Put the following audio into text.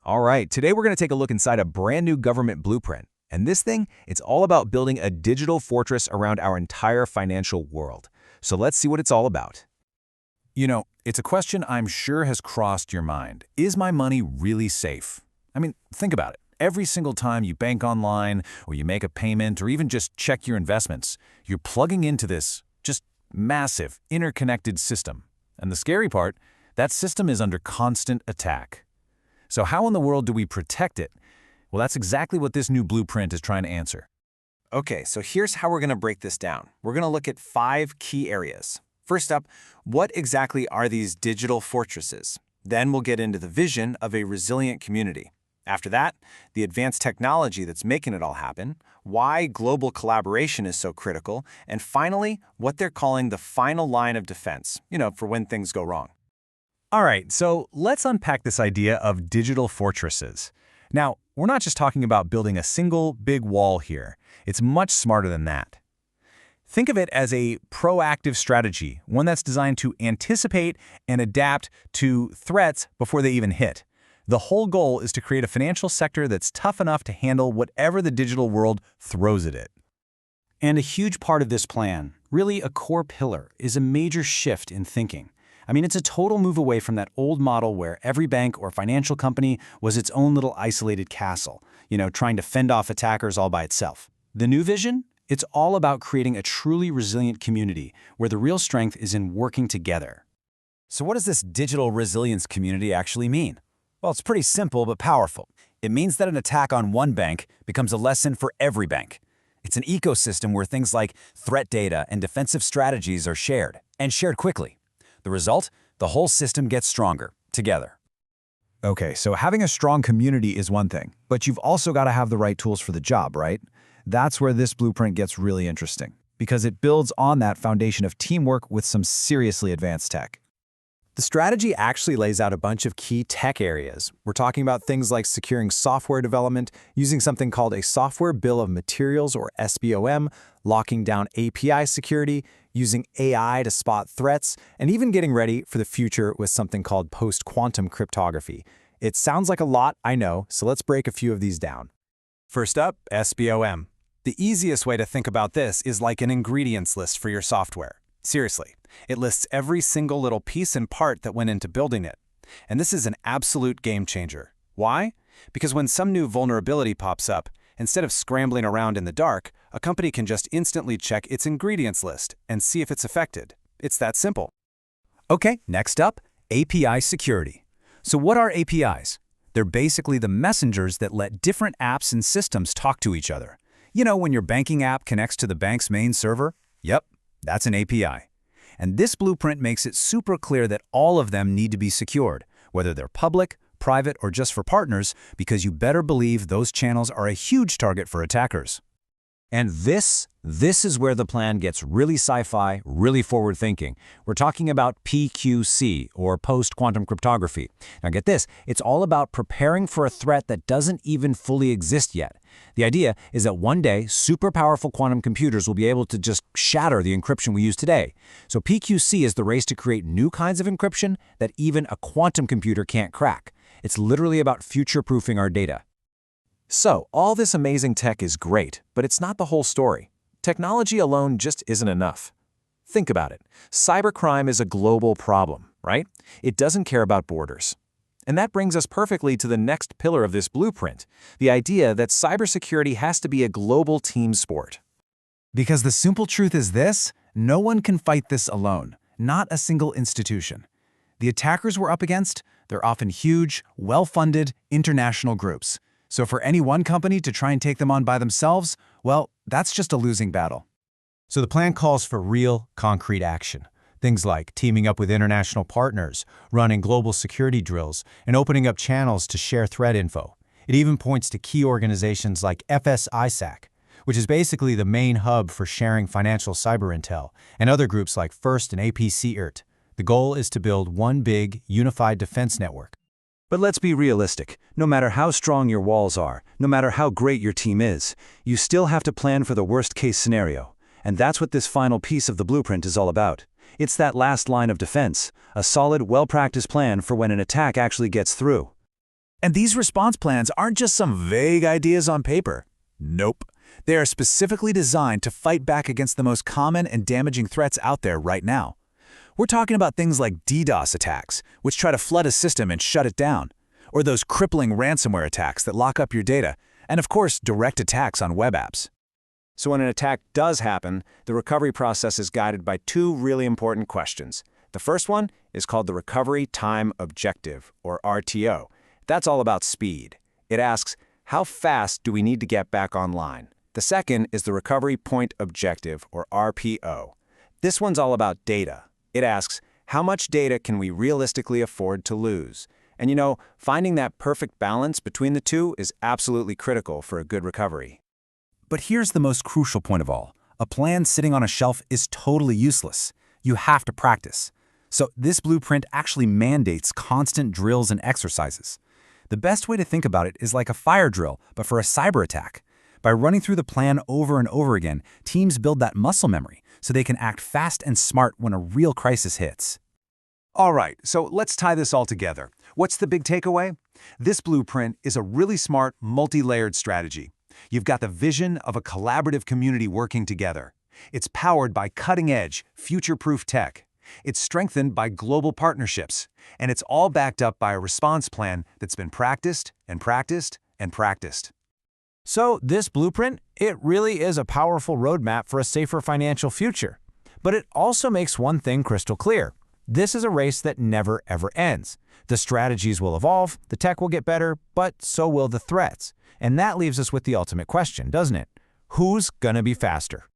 All right, today we're going to take a look inside a brand new government blueprint. And this thing, it's all about building a digital fortress around our entire financial world. So let's see what it's all about. You know, it's a question I'm sure has crossed your mind. Is my money really safe? I mean, think about it. Every single time you bank online, or you make a payment, or even just check your investments, you're plugging into this just massive, interconnected system. And the scary part, that system is under constant attack. So how in the world do we protect it? Well, that's exactly what this new blueprint is trying to answer. Okay, so here's how we're going to break this down. We're going to look at 5 key areas. First up, what exactly are these digital fortresses? Then we'll get into the vision of a resilient community. After that, the advanced technology that's making it all happen, why global collaboration is so critical, and finally, what they're calling the final line of defense, for when things go wrong. All right, so let's unpack this idea of digital fortresses. Now, we're not just talking about building a single big wall here. It's much smarter than that. Think of it as a proactive strategy, one that's designed to anticipate and adapt to threats before they even hit. The whole goal is to create a financial sector that's tough enough to handle whatever the digital world throws at it. And a huge part of this plan, really a core pillar, is a major shift in thinking. I mean, it's a total move away from that old model where every bank or financial company was its own little isolated castle, trying to fend off attackers all by itself. The new vision? It's all about creating a truly resilient community where the real strength is in working together. So what does this digital resilience community actually mean? Well, it's pretty simple but powerful. It means that an attack on one bank becomes a lesson for every bank. It's an ecosystem where things like threat data and defensive strategies are shared, and shared quickly. The result? The whole system gets stronger, together. Okay, so having a strong community is one thing, but you've also got to have the right tools for the job, right? That's where this blueprint gets really interesting, because it builds on that foundation of teamwork with some seriously advanced tech. The strategy actually lays out a bunch of key tech areas. We're talking about things like securing software development, using something called a Software Bill of Materials or SBOM, locking down API security, using AI to spot threats, and even getting ready for the future with something called post-quantum cryptography. It sounds like a lot, I know, so let's break a few of these down. First up, SBOM. The easiest way to think about this is like an ingredients list for your software. Seriously, it lists every single little piece and part that went into building it. And this is an absolute game changer. Why? Because when some new vulnerability pops up, instead of scrambling around in the dark, a company can just instantly check its ingredients list and see if it's affected. It's that simple. Okay, next up, API security. So what are APIs? They're basically the messengers that let different apps and systems talk to each other. You know, when your banking app connects to the bank's main server? Yep, that's an API. And this blueprint makes it super clear that all of them need to be secured, whether they're public, private, or just for partners, because you better believe those channels are a huge target for attackers. And this is where the plan gets really sci-fi, really forward-thinking. We're talking about PQC, or post-quantum cryptography. Now get this, it's all about preparing for a threat that doesn't even fully exist yet. The idea is that one day, super powerful quantum computers will be able to just shatter the encryption we use today. So PQC is the race to create new kinds of encryption that even a quantum computer can't crack. It's literally about future-proofing our data. So, all this amazing tech is great, but it's not the whole story. Technology alone just isn't enough. Think about it. Cybercrime is a global problem, right? It doesn't care about borders. And that brings us perfectly to the next pillar of this blueprint, the idea that cybersecurity has to be a global team sport. Because the simple truth is this, no one can fight this alone, not a single institution. The attackers we're up against, they're often huge, well-funded, international groups. So for any one company to try and take them on by themselves, well, that's just a losing battle. So the plan calls for real, concrete action. Things like teaming up with international partners, running global security drills, and opening up channels to share threat info. It even points to key organizations like FSISAC, which is basically the main hub for sharing financial cyber intel, and other groups like FIRST and APCERT. The goal is to build one big, unified defense network. But let's be realistic. No matter how strong your walls are, no matter how great your team is, you still have to plan for the worst-case scenario. And that's what this final piece of the blueprint is all about. It's that last line of defense, a solid, well-practiced plan for when an attack actually gets through. And these response plans aren't just some vague ideas on paper. Nope. They are specifically designed to fight back against the most common and damaging threats out there right now. We're talking about things like DDoS attacks, which try to flood a system and shut it down, or those crippling ransomware attacks that lock up your data, and of course, direct attacks on web apps. So when an attack does happen, the recovery process is guided by two really important questions. The first one is called the Recovery Time Objective, or RTO. That's all about speed. It asks, how fast do we need to get back online? The second is the Recovery Point Objective, or RPO. This one's all about data. It asks, how much data can we realistically afford to lose? And finding that perfect balance between the two is absolutely critical for a good recovery. But here's the most crucial point of all. A plan sitting on a shelf is totally useless. You have to practice. So this blueprint actually mandates constant drills and exercises. The best way to think about it is like a fire drill, but for a cyber attack. By running through the plan over and over again, teams build that muscle memory so they can act fast and smart when a real crisis hits. All right, so let's tie this all together. What's the big takeaway? This blueprint is a really smart, multi-layered strategy. You've got the vision of a collaborative community working together. It's powered by cutting-edge, future-proof tech. It's strengthened by global partnerships. And it's all backed up by a response plan that's been practiced and practiced and practiced. So this blueprint, it really is a powerful roadmap for a safer financial future. But it also makes one thing crystal clear. This is a race that never, ever ends. The strategies will evolve, the tech will get better, but so will the threats. And that leaves us with the ultimate question, doesn't it? Who's gonna be faster?